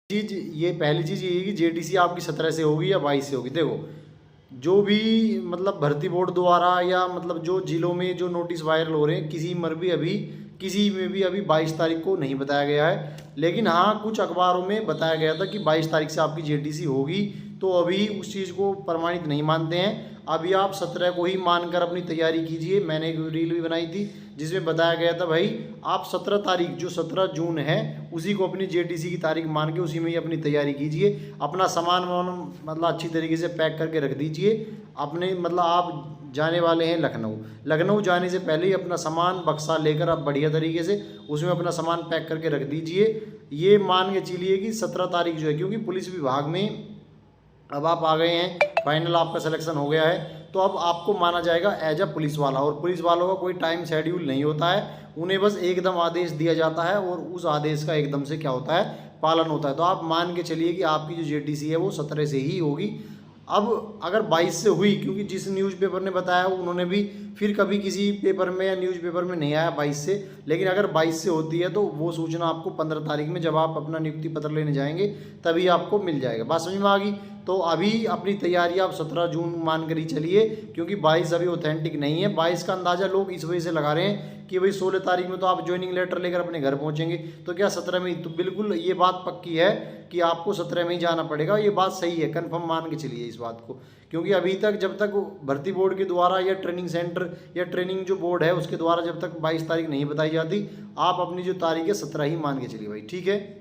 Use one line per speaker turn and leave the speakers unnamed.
चीज़ ये पहली चीज़ ये है कि जेटीसी आपकी 17 से होगी या 22 से होगी। देखो, जो भी मतलब भर्ती बोर्ड द्वारा या मतलब जो जिलों में जो नोटिस वायरल हो रहे हैं, किसी में भी अभी 22 तारीख को नहीं बताया गया है। लेकिन हाँ, कुछ अखबारों में बताया गया था कि 22 तारीख से आपकी जेटीसी होगी, तो अभी उस चीज़ को प्रमाणित नहीं मानते हैं। अभी आप 17 को ही मानकर अपनी तैयारी कीजिए। मैंने एक रील भी बनाई थी जिसमें बताया गया था भाई, आप 17 तारीख जो 17 जून है उसी को अपनी जेटीसी की तारीख मान के उसी में ही अपनी तैयारी कीजिए। अपना सामान मतलब अच्छी तरीके से पैक करके रख दीजिए। अपने मतलब आप जाने वाले हैं लखनऊ जाने से पहले ही अपना सामान बक्सा लेकर आप बढ़िया तरीके से उसमें अपना सामान पैक करके रख दीजिए। ये मान के चलिए कि 17 तारीख जो है, क्योंकि पुलिस विभाग में अब आप आ गए हैं, फाइनल आपका सिलेक्शन हो गया है, तो अब आपको माना जाएगा एज अ पुलिस वाला। और पुलिस वालों का कोई टाइम शेड्यूल नहीं होता है, उन्हें बस एकदम आदेश दिया जाता है और उस आदेश का एकदम से क्या होता है, पालन होता है। तो आप मान के चलिए कि आपकी जो जेटीसी है वो 17 से ही होगी। अब अगर 22 से हुई, क्योंकि जिस न्यूज़पेपर ने बताया उन्होंने भी फिर कभी किसी पेपर में या न्यूज़पेपर में नहीं आया 22 से, लेकिन अगर 22 से होती है तो वो सूचना आपको 15 तारीख में जब आप अपना नियुक्ति पत्र लेने जाएंगे तभी आपको मिल जाएगा। बात समझ में आ गई? तो अभी अपनी तैयारी आप 17 जून मान कर ही चलिए, क्योंकि 22 अभी ऑथेंटिक नहीं है। 22 का अंदाज़ा लोग इस वजह से लगा रहे हैं कि भाई 16 तारीख में तो आप ज्वाइनिंग लेटर लेकर अपने घर पहुंचेंगे, तो क्या 17 में? तो बिल्कुल ये बात पक्की है कि आपको 17 में ही जाना पड़ेगा। ये बात सही है, कन्फर्म मान के चलिए इस बात को। क्योंकि अभी तक जब तक भर्ती बोर्ड के द्वारा या ट्रेनिंग सेंटर या ट्रेनिंग जो बोर्ड है उसके द्वारा जब तक 22 तारीख नहीं बताई जाती, आप अपनी जो तारीख है 17 ही मान के चलिए भाई। ठीक है।